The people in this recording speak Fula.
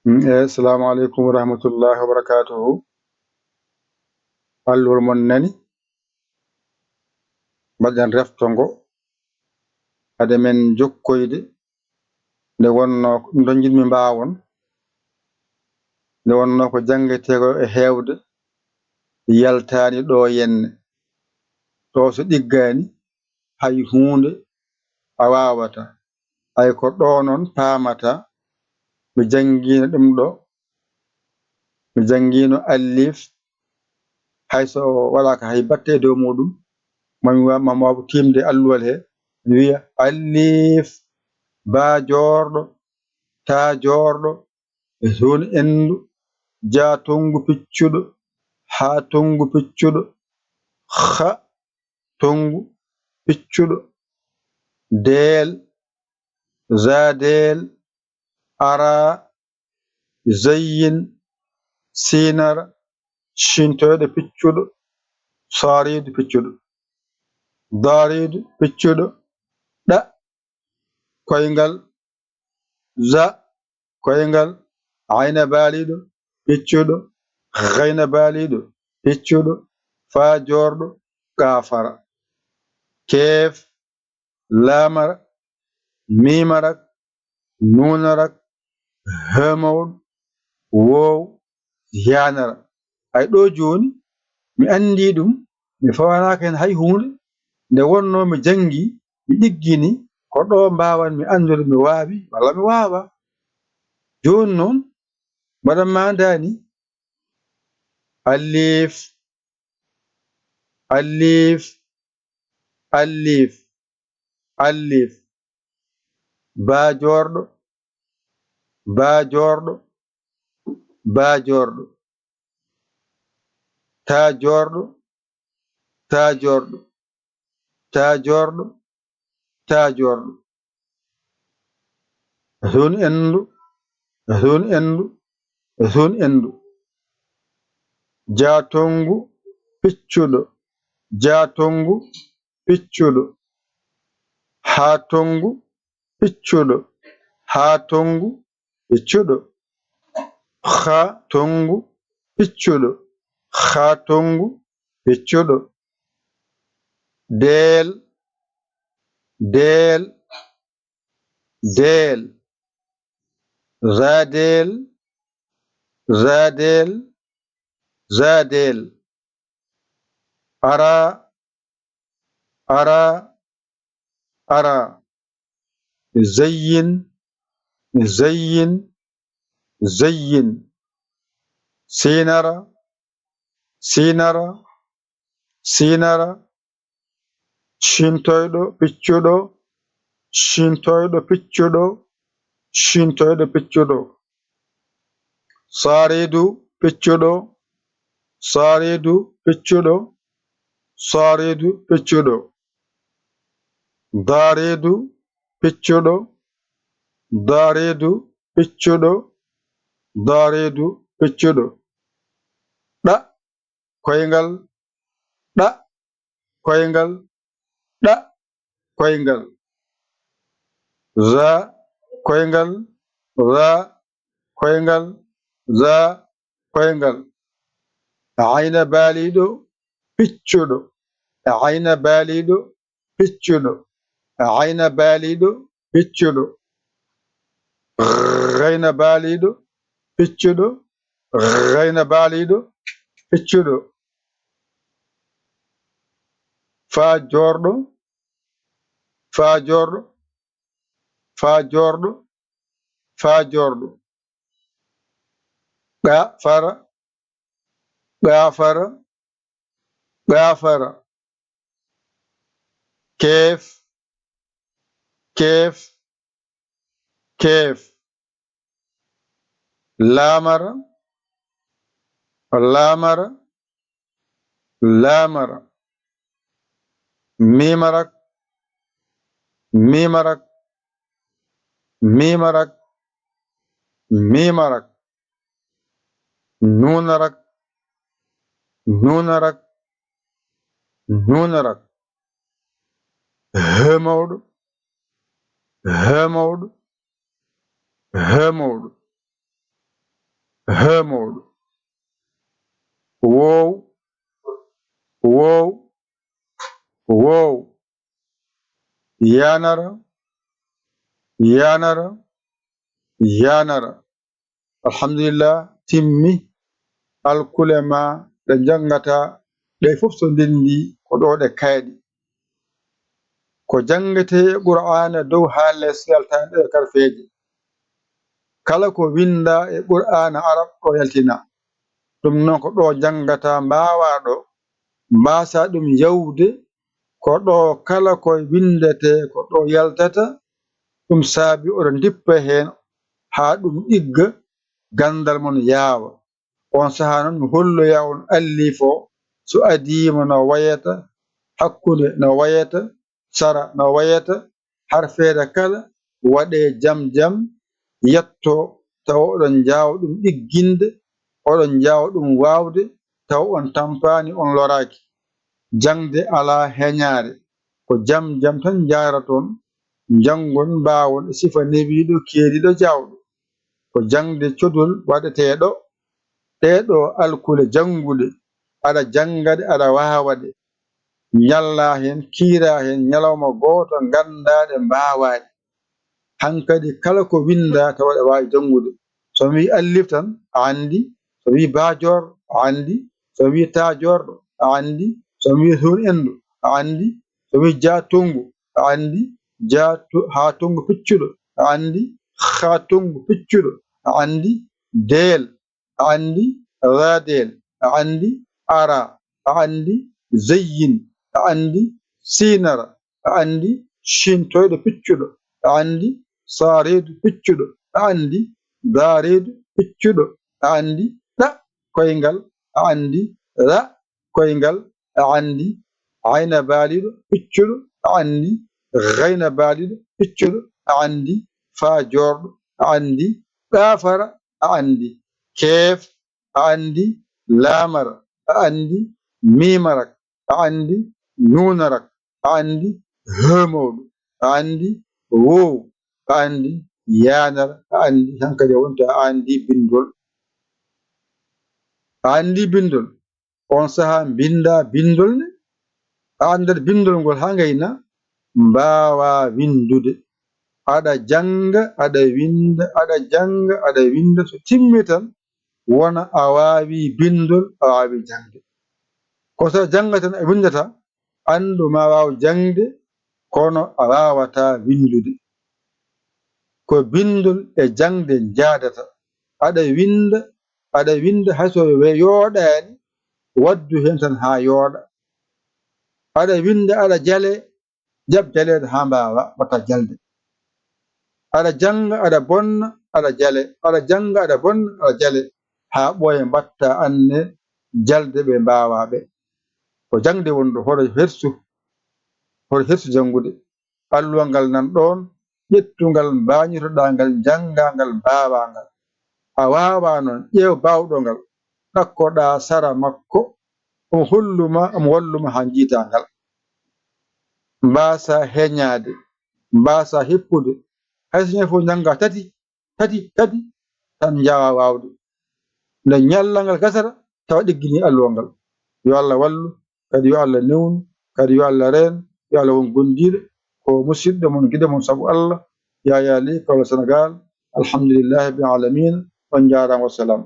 Assalamu alaikum warahmatullahi wabarakatuhu. Allol mon nani mbaɗen reftongo hade men jokkoyde nde wonno ɗum jinmi mbawon nde wonno ko jangetego e hewde yaltani ɗo yenne to so ɗiggani hay hunde a wawata hay ko ɗo non pamata. Mi jangino ɗum ɗo, mi jangino allif hayso wala ka hay batte dow muɗum mami wawa timde alluwal he mi wiya allif ba jorɗo ta jorɗo zone endu ja tongu piccuɗo ha tongu piccuɗo ha tongu piccuɗo del zadel ara zayyin sinara shintoyɗo piccuɗo saridu piccuɗo daridu piccuɗo ɗa koyngal za koyngal ayna baliɗo piccuɗo gayna baliɗo piccuɗo fa jorɗo gafara kef lamara mimarak nunarak hemawol wow yanara. Ay ɗo joni mi andi ɗum mi fawanaka hen hay hunde nde wonno mi jangi mi ɗiggini ko ɗo mbawan mi andude mi waawi walla mi wawa. Joni noon mbaɗan mandani allif allif allif allif ba jorɗo ba jorɗo ba jorɗo ta jorɗo ta jorɗo ta jorɗo ta jorɗo zone endu zone endu zone endu jatongu piccuɗo jatongu piccuɗo ha tongu piccuɗo ha tongu piccuɗo ha tongu piccuɗo ha tongu piccuɗo del del del zadel zadel zadel ara ara ara zayyin zayyin zayyin sinara sinara sinara shintoyɗo piccuɗo shintoyɗo piccuɗo shintoyɗo piccuɗo saridu piccuɗo saridu piccuɗo saridu piccuɗo daridu piccuɗo daridu piccuɗo daridu piccuɗo ɗa koyngal ɗa koyngal ɗa koyngal za koyngal za koyngal za koyngal ayna baliɗo piccuɗo ayna baliɗo piccuɗo ayna baliɗo piccuɗo gayna baliɗo piccuɗo gayna baliɗo piccuɗo fa jorɗo fa jorɗo fa jorɗo fa jorɗo gafara gafara gafara kef kef kef lamara lamara lamara mimarak mimarak mimarak mimarak nunarak nunarak nunarak hemawɗo hemawɗo hemawɗo hemowɗo wow wow wow yanara yanara yanara. Alhamdulillah timmi alkule ma ɗe jangata ɗe fof so ndendi ko ɗo ɗe kayɗi ko jangete qur'ana dow ha less yaltande e karfeje kala ko winda e qur'ana arab ɗo yaltina ɗum noon ko ɗo jangata mbawa ɗo mbasa ɗum yawde ko ɗo kala ko windete ko ɗo yaltata ɗum saabi oɗo dippa hen ha ɗum ɗigga gandal mon yaawa on saha noon mi holloya on allif o so adima no wayata hakkude no wayata sara no wayata harfeere kala waɗe jam jam yetto taw oɗon jawa ɗum ɗigginde oɗon jawa ɗum wawde taw on tampani on loraki jangde ala heñare ko jam jam tan jaraton jangon mbawon sifa newiɗo keeriɗo jawɗo ko jangde codol waɗeteɗo ɗeɗo alkule janguɗe aɗa jangaɗe aɗa wawaɗe ñalla hen kiira hen ñalawma goto gandaɗe mbawaɗe hankkadi kala ko winda tawa ɗe wawi jangude so wi allif tan a andi so wi bajor a andi so wi tajorɗo a andi so wi hun endu a andi so wi ja tongu a andi ja ha tongu piccuɗo a andi ha tongu piccuɗo a andi del a andi radel a andi ara a andi zayyin a andi sinara a andi shintoyɗo piccuɗo a andi saredu piccuɗo a andi daredu piccuɗo a andi ɗa koyngal a andi ra koyngal a andi ayna baliɗo piccuɗo a andi gayna baliɗo piccuɗo a andi fa jorɗo a andi ɗafara a andi keef a andi lamara a andi mimarak a andi nunarak a andi hemowɗo a andi wow a andi yanara a andi hankadi wonta a andi bindol a andi bindol on saha binda bindol ne a andat bindol ngol ha gayna mbawa windude aɗa janga aɗa winda aɗa janga aɗa winda so timmi tan wona a wawi bindol a wawi jangde ko sa janga tan a windata andu ma waw jangde kono a wawata windude ko bindol e jangde jadata aɗa winda hayso yooɗani waddu hen tan ha yooɗa aɗa winda aɗa jale jab jalede ha mbawa watta jalde aɗa janga aɗa bonna aɗa jale aɗa janga aɗa bonna aɗa jale ha ɓooya mbatta anne jalde ɓe mbawaɓe ko jangde wonɗo hoto hersu jangude alluwal ngal nan ɗon ƴettugal mbañitoɗa ngal jangangal mbawangal a wawa noon ƴeew bawɗo ngal ɗakkoɗa sara makko omo holluma omo walluma ha jiita ngal mbasa heñade mbasa heppude hayso ñande fof jangga tati tan jawa wawde nde ñallal ngal gasata tawa ɗiggini alluwal ngal yo Allah wallu kadi yo Allah newnu kadi yo Allah reen yo Allah won gondiɗo ko musidɗo mon guiɗo mon saabu Allah Yaya Ly Kaolack Sénégal alhamdulillahi rabbil alamin on jarama wassalam.